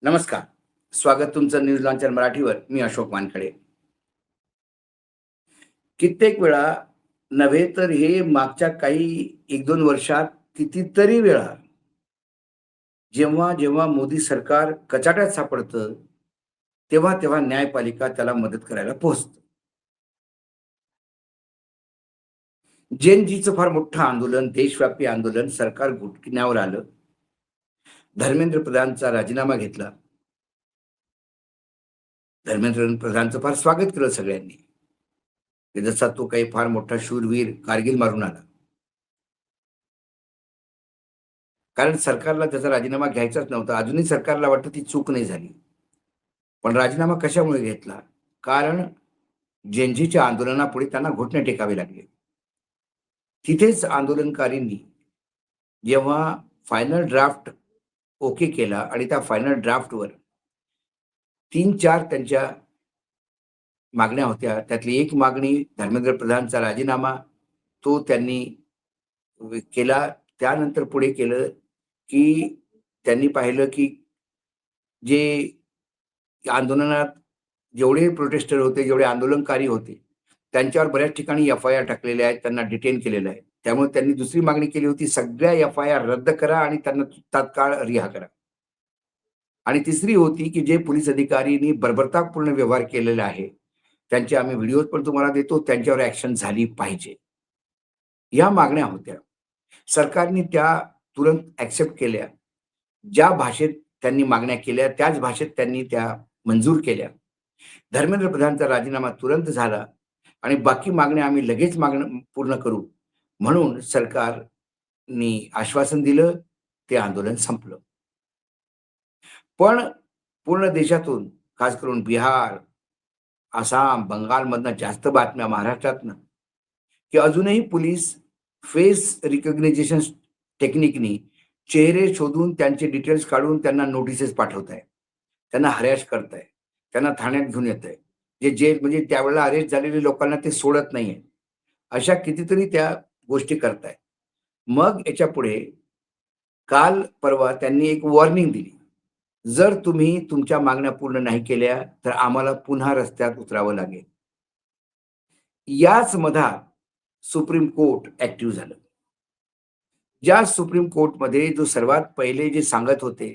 नमस्कार. स्वागत तुमचं न्यूज लॉन्चर मराठीवर. मी अशोक वानखडे. कित्येक वेळा नव्हे तर हे मागच्या काही 1-2 वर्षात कितीतरी वेळा जेव्हा मोदी सरकार कचाट्यात सापडतं, तेव्हा न्यायपालिका त्याला मदत करायला पोहोचते. जेन फार मोठं आंदोलन, देशव्यापी आंदोलन सरकार घुटण्यावर आलं. धर्मेंद्र प्रधानचा राजीनामा घेतला. धर्मेंद्र प्रधानचं फार स्वागत केलं सगळ्यांनी, की जसा तो काही फार मोठा शूरवीर कारगिल मारून आला. कारण सरकारला त्याचा राजीनामा घ्यायचाच नव्हता. अजूनही सरकारला वाटतं ती चूक नाही झाली. पण राजीनामा कशामुळे घेतला? कारण जेनझीच्या आंदोलनापुढे त्यांना घुटणे टेकावे लागले. तिथेच आंदोलनकारींनी जेव्हा फायनल ड्राफ्ट ओके केला आणि त्या फायनल ड्राफ्टवर 3-4 त्यांच्या मागण्या होत्या. त्यातली एक मागणी धर्मेंद्र प्रधानचा राजीनामा, तो त्यांनी केला. त्यानंतर पुढे केलं, की त्यांनी पाहिलं, की जे आंदोलनात जेवढे प्रोटेस्टर होते, जेवढे आंदोलनकारी होते, त्यांच्यावर बऱ्याच ठिकाणी एफ-आय-आर टाकलेले आहेत, त्यांना डिटेन केलेलं आहे. त्यामुळे त्यांनी दुसरी मागणी केली होती, सगळ्या एफ-आय-आर रद्द करा आणि त्यांना तात्काळ रिहा करा. आणि तिसरी होती, की जे पोलीस अधिकाऱ्यांनी बर्बरतापूर्ण व्यवहार केलेला आहे, त्यांचे आम्ही व्हिडिओज पण तुम्हाला देतो, त्यांच्यावर ॲक्शन झाली पाहिजे. या मागण्या होत्या. सरकारने त्या तुरंत ॲक्सेप्ट केल्या. ज्या भाषेत त्यांनी मागण्या केल्या, त्याच भाषेत त्यांनी त्या मंजूर केल्या. धर्मेंद्र प्रधानचा राजीनामा तुरंत झाला आणि बाकी मागण्या आम्ही लगेच पूर्ण करू, म्हणून सरकारनी आश्वासन दिलं. ते आंदोलन संपलं. पण पूर्ण देशातून, खास करून बिहार, आसाम, बंगालमधनं जास्त बातम्या महाराष्ट्रातनं, की अजूनही पोलीस फेस रिकॉग्निशन टेक्निकनी चेहरे शोधून त्यांचे डिटेल्स काढून त्यांना नोटिसेस पाठवताय. त्यांना हरॅश करताय. त्यांना ठाण्यात घेऊन येताय. जे जेल म्हणजे त्यावेळेला अरेस्ट झालेल्या लोकांना ते सोडत नाहीये. अशा कितीतरी त्या गोष्टी करताय. मग याच्यापुढे काल परवा त्यांनी एक वॉर्निंग दिली. जर तुम्ही तुमच्या मागण्या पूर्ण नाही केल्या, तर आम्हाला पुन्हा रस्त्यात उतरावं लागेल. याच मधात सुप्रीम कोर्ट ॲक्टिव्ह झालं. ज्या सुप्रीम कोर्टमध्ये जो सर्वात पहिले जे सांगत होते,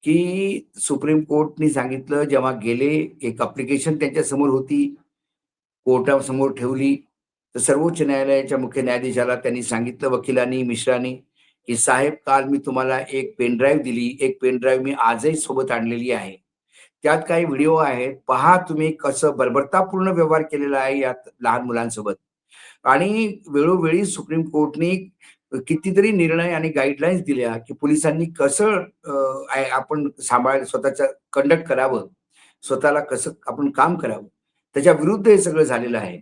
की सुप्रीम कोर्टनी सांगितलं जेव्हा गेले, एक ॲप्लिकेशन त्यांच्यासमोर होती, कोर्टासमोर ठेवली. तर सर्वोच्च न्यायालयाच्या मुख्य न्यायाधीशाला त्यांनी सांगितलं, वकिलांनी, मिश्रांनी, की "साहेब, काल मी तुम्हाला एक पेन ड्राईव्ह दिली. एक पेन ड्राईव्ह मी आजही सोबत आणलेली आहे. त्यात काही व्हिडिओ आहेत. पहा तुम्ही कसं बर्बरतापूर्ण व्यवहार केलेला आहे यात लहान मुलांसोबत." आणि वेळोवेळी सुप्रीम कोर्टने कितीतरी निर्णय आणि गाईडलाईन्स दिल्या, की पोलिसांनी कसं आपण स्वतःचं कंडक्ट करावं, स्वतःला कसं आपण काम करावं. त्याच्या विरुद्ध हे सगळं झालेलं आहे.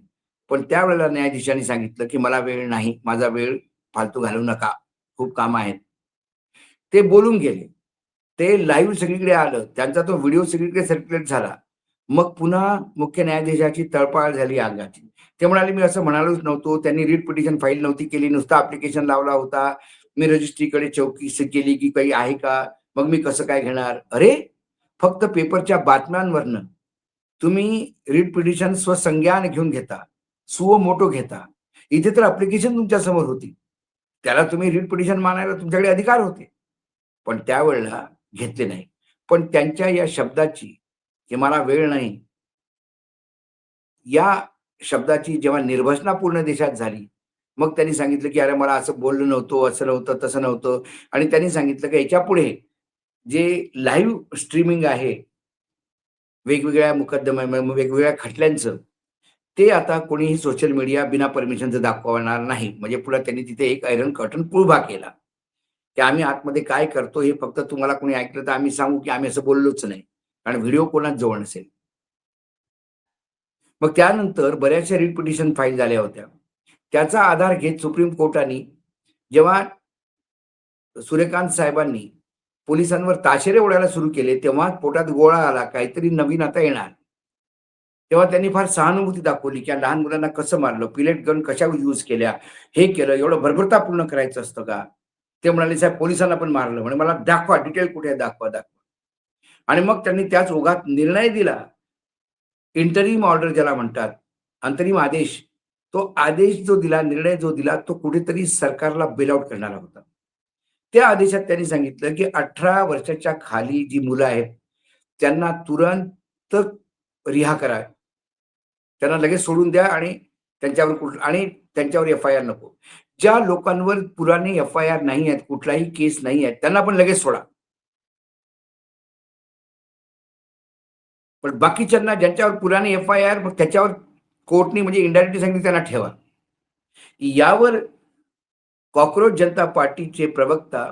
पण त्यावेळेला न्यायाधीशांनी सांगितलं, की "मला वेळ नाही. माझा वेळ फालतू घालवू नका. खूप कामं आहेत." ते बोलून गेले. ते लाईव्ह सगळीकडे आलं. त्यांचा तो व्हिडिओ सगळीकडे सर्क्युलेट झाला. मग पुन्हा मुख्य न्यायाधीशाची तळपाळ झाली अंगाची. ते म्हणाले, "मी असं म्हणालोच नव्हतो. त्यांनी रिट पिटिशन फाईल नव्हती केली. नुसता ॲप्लिकेशन लावला होता. मी रजिस्ट्रीकडे चौकशी केली, की काही आहे का? मग मी कसं काय घेणार?" अरे! फक्त पेपरच्या बातम्यांवरनं तुम्ही रिट पिटिशन स्वसंज्ञान घेऊन घेता, सुओ मोटो घेता. इथे तर ॲप्लिकेशन तुमच्यासमोर होती. त्याला तुम्ही रिट पिटिशन मानायला तुमच्याकडे अधिकार होते. पण त्यावेळेला घेतले नाही. पण त्यांच्या या शब्दाची, की "मला वेळ नाही." या शब्दाची जेव्हा निर्भसना पूर्ण देशात झाली, मग त्यांनी सांगितलं, की "अरे, मला असं बोललं नव्हतं, असं नव्हतं, तसं नव्हतं." आणि त्यांनी सांगितलं, की याच्यापुढे जे लाईव्ह स्ट्रीमिंग आहे, वेगवेगळ्या वेगवेगळ्या खटल्यांचं, ते आता कोणीही सोशल मीडिया बिना परमिशनचं दाखवणार नाही. म्हणजे पुढे त्यांनी तिथे एक आयर्न कर्टन उभा केला, की आम्ही आतमध्ये काय करतो हे फक्त तुम्हाला कोणी ऐकलं तर आम्ही सांगू, की आम्ही असं बोललोच नाही. कारण व्हिडिओ कोणाच जवळ नसेल. मग त्यानंतर बऱ्याचशा रिट पिटिशन फाईल झाल्या होत्या. त्याचा आधार घेत सुप्रीम कोर्टाने जेव्हा सूर्यकांत साहेबांनी पोलिसांवर ताशेरे ओढायला सुरू केले, तेव्हा पोटात गोळा आला, काहीतरी नवीन आता येणार. तेव्हा त्यांनी फार सहानुभूती दाखवली, की या लहान मुलांना कसं मारलं, पिलेट गन कशा यूज केल्या, हे केलं, एवढं बर्बरतापूर्ण करायचं असतं का? ते म्हणाले, "साहेब, पोलिसांना पण मारलं." म्हणे, "मला दाखवा, डिटेल कुठे आहे? दाखवा, दाखवा." आणि मग त्यांनी त्याच ओघात निर्णय दिला. इंटरिम ऑर्डर ज्याला म्हणतात, अंतरिम आदेश. तो आदेश जो दिला, निर्णय जो दिला, तो कुठेतरी सरकारला बेल आउट करणारा होता. त्या आदेशात त्यांनी सांगितलं, की 18 वर्षाच्या खाली जी मुलं आहेत, त्यांना तुरंत रिहा करा. त्यांना लगेच सोडून द्या आणि त्यांच्यावर एफ-आय-आर नको. ज्या लोकांवर पुराणे एफ-आय-आर नाही आहेत, कुठलाही केस नाही आहेत, त्यांना पण लगेच सोडा. पण बाकीच्यांना ज्यांच्यावर पुराणे एफ-आय-आर मग त्याच्यावर कोर्टने म्हणजे इनडायरेक्टली सांगितलं त्यांना ठेवा. यावर कॉकरोच जनता पार्टीचे प्रवक्ता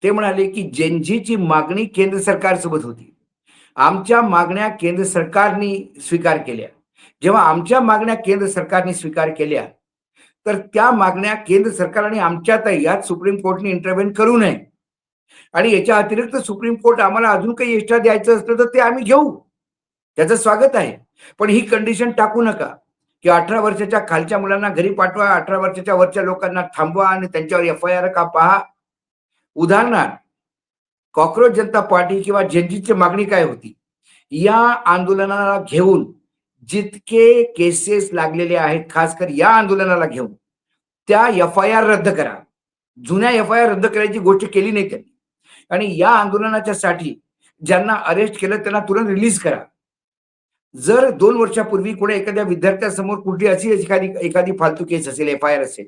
ते म्हणाले, की जेनझीची मागणी केंद्र सरकारसोबत होती. आमच्या मागण्या केंद्र सरकारने स्वीकार केल्या. जेव्हा आमच्या मागण्या केंद्र सरकारने स्वीकार केल्या, तर त्या मागण्या केंद्र सरकार आणि आमच्यात आहे, यात सुप्रीम कोर्टने इंटरव्हेन करू नये. आणि याच्या अतिरिक्त सुप्रीम कोर्ट आम्हाला अजून काही एक्स्ट्रा द्यायचं असलं तर ते आम्ही घेऊ. त्याचं स्वागत आहे. पण ही कंडिशन टाकू नका, की 18 वर्षाच्या खालच्या मुलांना घरी पाठवा, 18 वर्षाच्या वरच्या लोकांना थांबवा आणि त्यांच्यावर एफ-आय-आर का पहा. उदाहरणार्थ कॉकरोच जनता पार्टी किंवा जनजीची मागणी काय होती? या आंदोलनाला घेऊन जितके केसेस लागलेले आहेत, खासकर या आंदोलनाला घेऊन, त्या एफ-आय-आर रद्द करा. जुन्या एफ-आय-आर रद्द करायची गोष्ट केली नाही त्यांनी. आणि या आंदोलनाच्या साठी ज्यांना अरेस्ट केलं त्यांना तुरंत रिलीज करा. जर 2 वर्षापूर्वी कोणी एखाद्या विद्यार्थ्यासमोर कुठली अशी एखादी एखादी फालतू केस असेल, एफ-आय-आर असेल,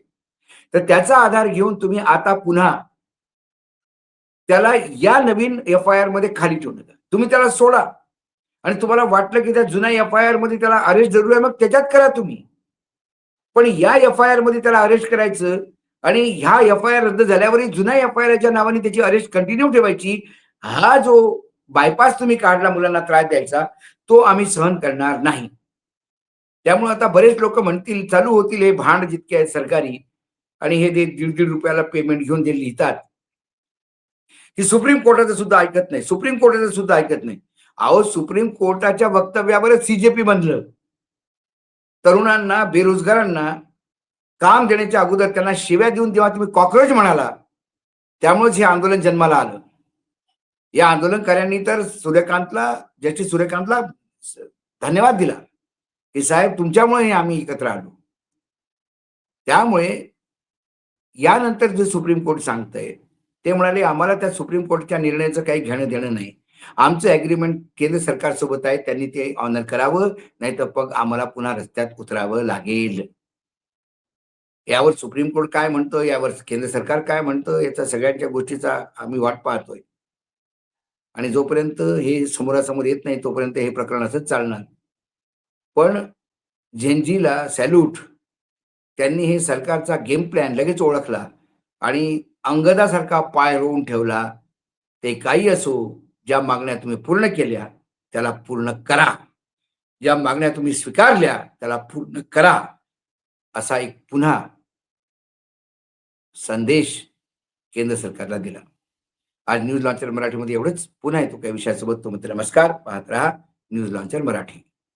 तर त्याचा आधार घेऊन तुम्ही आता पुन्हा त्याला या नवीन एफ-आय-आर मध्ये खाली ठेवू नका. तुम्ही त्याला सोडा आणि तुम्हाला वाटलं की त्या जुन्या एफ-आय-आर मध्ये त्याला अरेस्ट जरूर आहे, मग त्याच्यात करा तुम्ही. पण या एफ-आय-आर मध्ये त्याला अरेस्ट करायचं आणि ह्या एफ-आय-आर रद्द झाल्यावरही जुन्या एफ-आय-आरच्या नावाने त्याची अरेस्ट कंटिन्यू ठेवायची. हा जो बायपास तुम्ही काढला मुलांना त्रास द्यायचा, तो आम्ही सहन करणार नाही. त्यामुळे आता बरेच लोक म्हणतील, चालू होतील हे भांड जितके आहेत सरकारी आणि हे ते ₹1.5 पेमेंट घेऊन जे लिहितात, की सुप्रीम कोर्टाचं सुद्धा ऐकत नाही. सुप्रीम कोर्टाचं सुद्धा ऐकत नाही. अहो, सुप्रीम कोर्टाच्या वक्तव्यावरच सीजेपी बनलं. तरुणांना, बेरोजगारांना काम देण्याच्या अगोदर त्यांना शिव्या देऊन जेव्हा तुम्ही कॉकरोच म्हणाला, त्यामुळेच हे आंदोलन जन्माला आलं. या आंदोलनकाऱ्यांनी तर जस्टिस सूर्यकांतला धन्यवाद दिला, की साहेब तुमच्यामुळे हे आम्ही एकत्र आलो. त्यामुळे यानंतर जे सुप्रीम कोर्ट सांगतंय, ते म्हणाले आम्हाला त्या सुप्रीम कोर्टच्या निर्णयाचं काही घेणं-देणं नाही. आमचं एग्रीमेंट केंद्र सरकारसोबत आहे, त्यांनी ते ऑनर करावं, नाहीतर मग आम्हाला पुन्हा रस्त्यात उतरावं लागेल. यावर सुप्रीम कोर्ट काय म्हणतं, यावर केंद्र सरकार काय म्हणतं, याचा सगळ्यांच्या गोष्टीचा आम्ही वाट पाहतोय. आणि जोपर्यंत हे समोरासमोर येत नाही, तोपर्यंत हे प्रकरण असंच चालणार. पण झेनझीला सॅल्यूट. त्यांनी हे सरकारचा गेम प्लॅन लगेच ओळखला आणि अंगदासारखा पाय रोवून ठेवला. ते काही असो, ज्या मागण्या तुम्ही पूर्ण केल्या, त्याला पूर्ण करा. ज्या मागण्या तुम्ही स्वीकारल्या, त्याला पूर्ण करा. असा एक पुन्हा संदेश केंद्र सरकारला दिला. आज न्यूज लॉन्चर मराठीमध्ये एवढंच. पुन्हा येतो काही विषयासोबत. तो म्हणतो नमस्कार. पाहत रहा न्यूज लॉन्चर मराठी.